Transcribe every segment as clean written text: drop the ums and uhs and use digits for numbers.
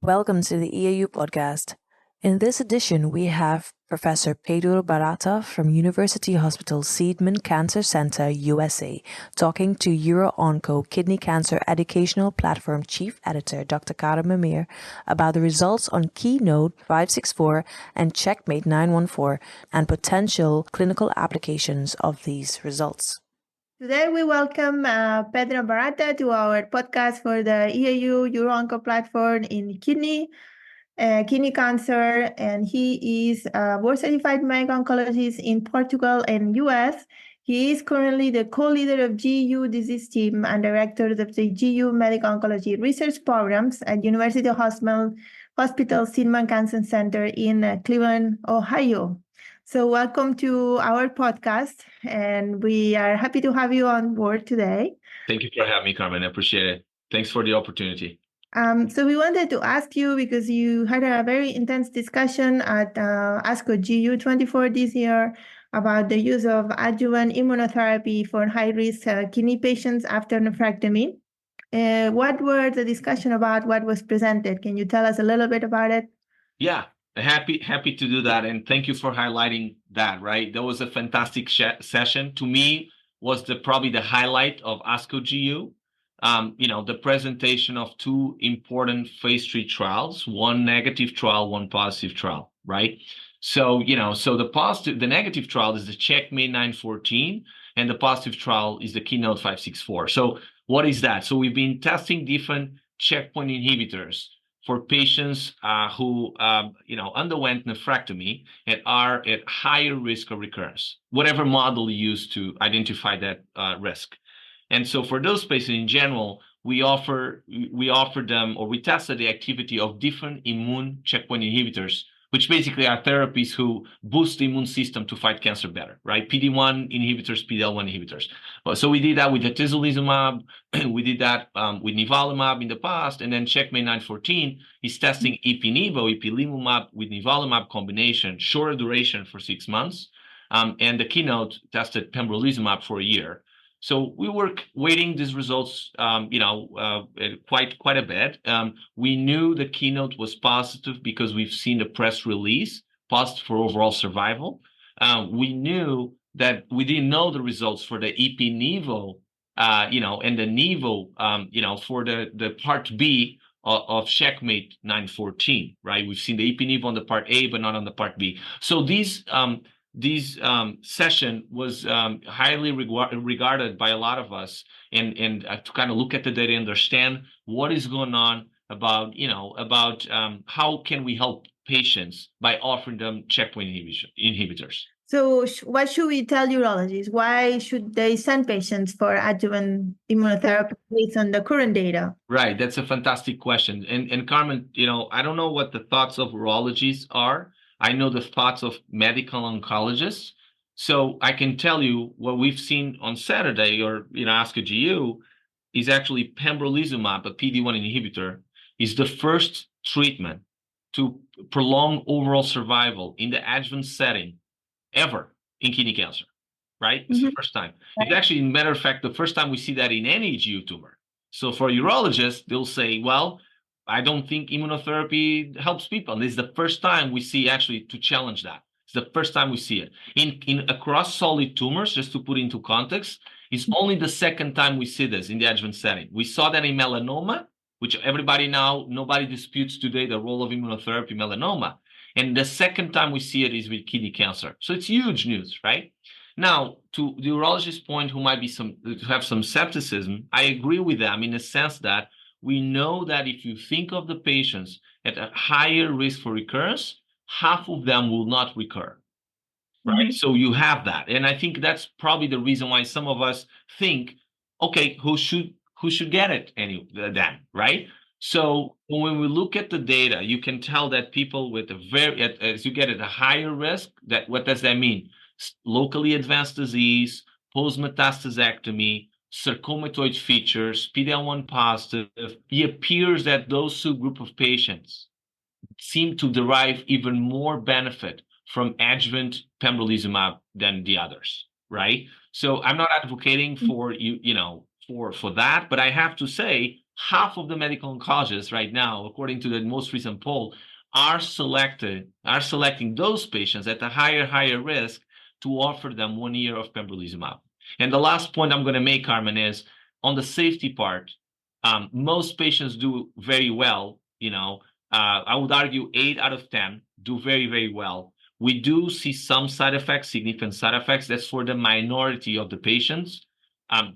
Welcome to the EAU podcast. In this edition, we have Professor Pedro Barata from University Hospital Seidman Cancer Center, USA, talking to UROONCO Kidney Cancer Educational Platform Chief Editor Dr. Carmen Mir about the results on KEYNOTE-564 and CheckMate-914 and potential clinical applications of these results. Today, we welcome Pedro Barata to our podcast for the EAU UROONCO platform in kidney cancer, and he is a board-certified medical oncologist in Portugal and US. He is currently the co-leader of GU disease team and director of the GU medical oncology research programs at University Hospital Seidman Cancer Center in Cleveland, Ohio. So welcome to our podcast, and we are happy to have you on board today. Thank you for having me, Carmen. I appreciate it. Thanks for the opportunity. So we wanted to ask you, because you had a very intense discussion at ASCO GU24 this year about the use of adjuvant immunotherapy for high-risk kidney patients after nephrectomy. What were the discussion about? What was presented? Can you tell us a little bit about it? Yeah, happy to do that, and thank you for highlighting that. Right, that was a fantastic session. To me, was probably the highlight of ASCO GU. The presentation of two important phase 3 trials, one negative trial, one positive trial, right? So, the negative trial is the CheckMate-914, and the positive trial is the KEYNOTE-564. So what is that? So we've been testing different checkpoint inhibitors for patients who, underwent nephrectomy and are at higher risk of recurrence, whatever model you use to identify that risk. And so for those patients in general, we offer them, or we tested the activity of different immune checkpoint inhibitors, which basically are therapies who boost the immune system to fight cancer better, right? PD-1 inhibitors, PD-L1 inhibitors. So we did that with atezolizumab, we did that with nivolumab in the past, and then CheckMate-914 is testing ipilimumab with nivolumab combination, shorter duration for 6 months, and the Keynote tested pembrolizumab for a year. So we were waiting these results, quite a bit. We knew the Keynote was positive because we've seen the press release, positive for overall survival. We knew that we didn't know the results for the Ipi-Nivo, and the Nivo, for the Part B of CheckMate-914, right? We've seen the Ipi-Nivo on the Part A, but not on the Part B. So these session was highly regarded by a lot of us, and to kind of look at the data, understand what is going on about how can we help patients by offering them checkpoint inhibitors. So what should we tell urologists? Why should they send patients for adjuvant immunotherapy based on the current data? Right, that's a fantastic question. And Carmen, I don't know what the thoughts of urologists are. I know the thoughts of medical oncologists. So I can tell you what we've seen on Saturday, or ASCO GU, is actually pembrolizumab, a PD-1 inhibitor, is the first treatment to prolong overall survival in the adjuvant setting ever in kidney cancer, right? It's the first time. It's actually, matter of fact, the first time we see that in any GU tumor. So for urologists, they'll say, well, I don't think immunotherapy helps people. And this is the first time we see actually to challenge that. It's the first time we see it. In across solid tumors, just to put into context, it's only the second time we see this in the adjuvant setting. We saw that in melanoma, which nobody disputes today the role of immunotherapy in melanoma. And the second time we see it is with kidney cancer. So it's huge news, right? Now, to the urologist's point, who might be have some skepticism, I agree with them in the sense that we know that if you think of the patients at a higher risk for recurrence, half of them will not recur, right? So you have that. And I think that's probably the reason why some of us think, okay, who should get it then, right? So when we look at the data, you can tell that people with as you get at a higher risk, what does that mean? Locally advanced disease, post-metastasectomy, sarcomatoid features, PD-L1 positive, it appears that those subgroup of patients seem to derive even more benefit from adjuvant pembrolizumab than the others, right? So I'm not advocating for for that, but I have to say half of the medical oncologists right now, according to the most recent poll, are selecting those patients at a higher risk to offer them 1 year of pembrolizumab. And the last point I'm going to make, Carmen, is on the safety part. Most patients do very well. I would argue 8 out of 10 do very well. We do see some side effects, significant side effects. That's for the minority of the patients.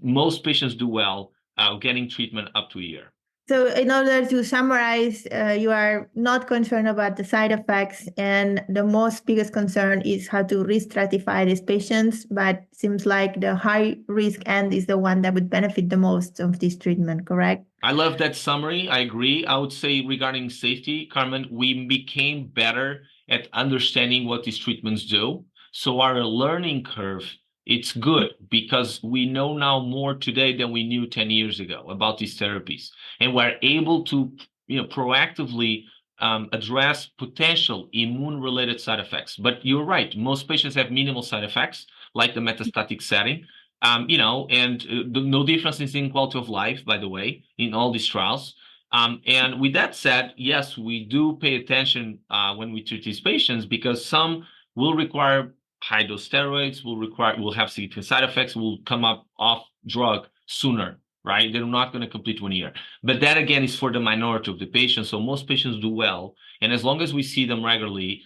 Most patients do well getting treatment up to a year. So in order to summarize, you are not concerned about the side effects, and the most biggest concern is how to re-stratify these patients, but seems like the high risk end is the one that would benefit the most of this treatment, correct? I love that summary. I agree. I would say regarding safety, Carmen, we became better at understanding what these treatments do. So our learning curve, it's good because we know now more today than we knew 10 years ago about these therapies. And we're able to proactively address potential immune-related side effects. But you're right, most patients have minimal side effects, like the metastatic setting. No difference in quality of life, by the way, in all these trials. And with that said, yes, we do pay attention when we treat these patients because some will require high dose steroids, will have significant side effects, will come up off drug sooner, right? They're not going to complete 1 year. But that again is for the minority of the patients. So most patients do well. And as long as we see them regularly,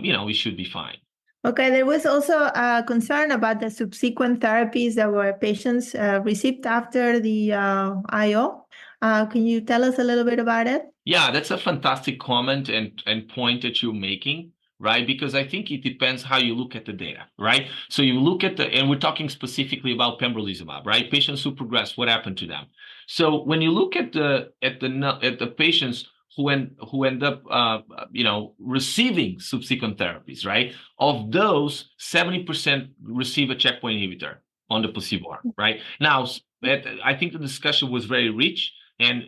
we should be fine. Okay, there was also a concern about the subsequent therapies that were patients received after the IO. Can you tell us a little bit about it? Yeah, that's a fantastic comment and point that you're making, right? Because I think it depends how you look at the data, right? So you look at and we're talking specifically about pembrolizumab, right? Patients who progress, what happened to them? So when you look at the patients who end up receiving subsequent therapies, right? Of those, 70% receive a checkpoint inhibitor on the placebo arm, right? Now, I think the discussion was very rich. And,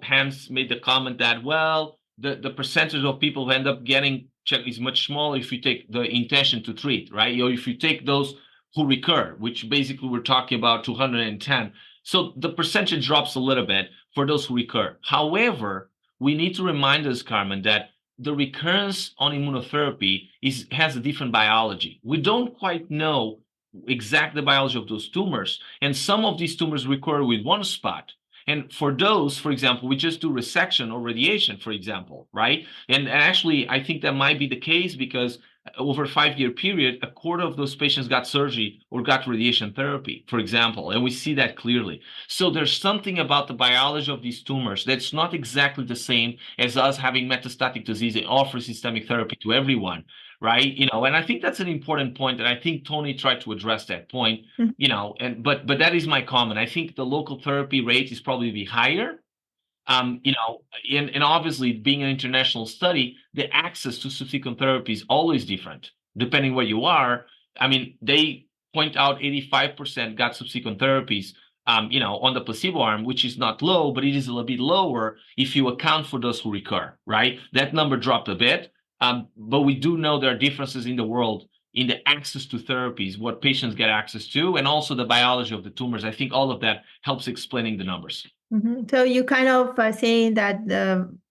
Hans made the comment that, well, the percentage of people who end up getting checked is much smaller if you take the intention to treat, right? Or if you take those who recur, which basically we're talking about 210. So the percentage drops a little bit for those who recur. However, we need to remind us, Carmen, that the recurrence on immunotherapy has a different biology. We don't quite know exactly the biology of those tumors. And some of these tumors recur with one spot. And for those, for example, we just do resection or radiation, for example, right? And actually, I think that might be the case because over a 5-year period, a quarter of those patients got surgery or got radiation therapy, for example, and we see that clearly. So there's something about the biology of these tumors that's not exactly the same as us having metastatic disease and offer systemic therapy to everyone, right? And I think that's an important point, and I think Tony tried to address that point, but that is my comment. I think the local therapy rate is probably higher. And obviously being an international study, the access to subsequent therapy is always different depending where you are. I mean, they point out 85% got subsequent therapies, on the placebo arm, which is not low, but it is a little bit lower if you account for those who recur, right? That number dropped a bit, but we do know there are differences in the world in the access to therapies, what patients get access to, and also the biology of the tumors. I think all of that helps explaining the numbers. Mm-hmm. So you kind of saying that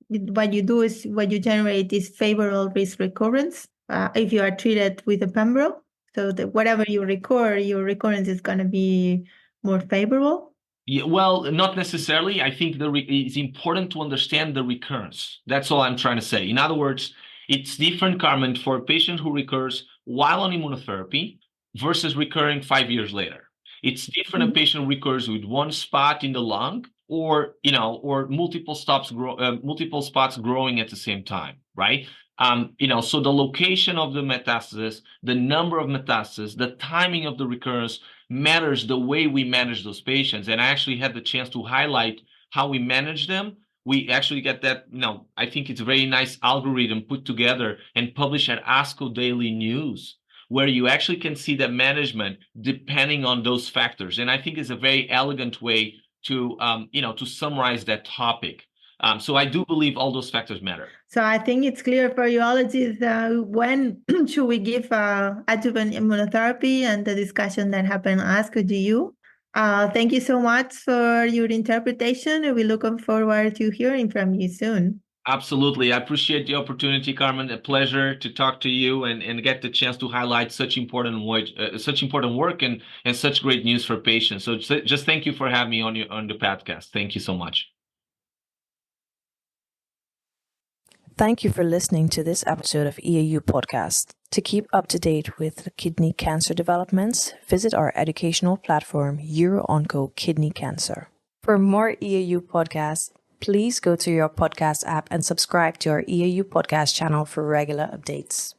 what you do is what you generate is favorable risk recurrence if you are treated with a pembro. So that whatever you recur, your recurrence is going to be more favorable. Yeah, well, not necessarily. I think it's important to understand the recurrence. That's all I'm trying to say. In other words, it's different, Carmen, for a patient who recurs while on immunotherapy versus recurring 5 years later. It's different a patient who recurs with one spot in the lung or multiple spots growing at the same time, right? So the location of the metastasis, the number of metastases, the timing of the recurrence matters the way we manage those patients. And I actually had the chance to highlight how we manage them. We actually get that, I think it's a very nice algorithm put together and published at ASCO Daily News, where you actually can see the management depending on those factors. And I think it's a very elegant way to summarize that topic. So I do believe all those factors matter. So I think it's clear for urologists when should we give adjuvant immunotherapy, and the discussion that happened at ASCO GU. Thank you so much for your interpretation. We're looking forward to hearing from you soon. Absolutely. I appreciate the opportunity, Carmen. A pleasure to talk to you and get the chance to highlight such important work and such great news for patients. So just thank you for having me on the podcast. Thank you so much. Thank you for listening to this episode of EAU Podcast. To keep up to date with kidney cancer developments, visit our educational platform, UROONCO Kidney Cancer. For more EAU podcasts, please go to your podcast app and subscribe to our EAU podcast channel for regular updates.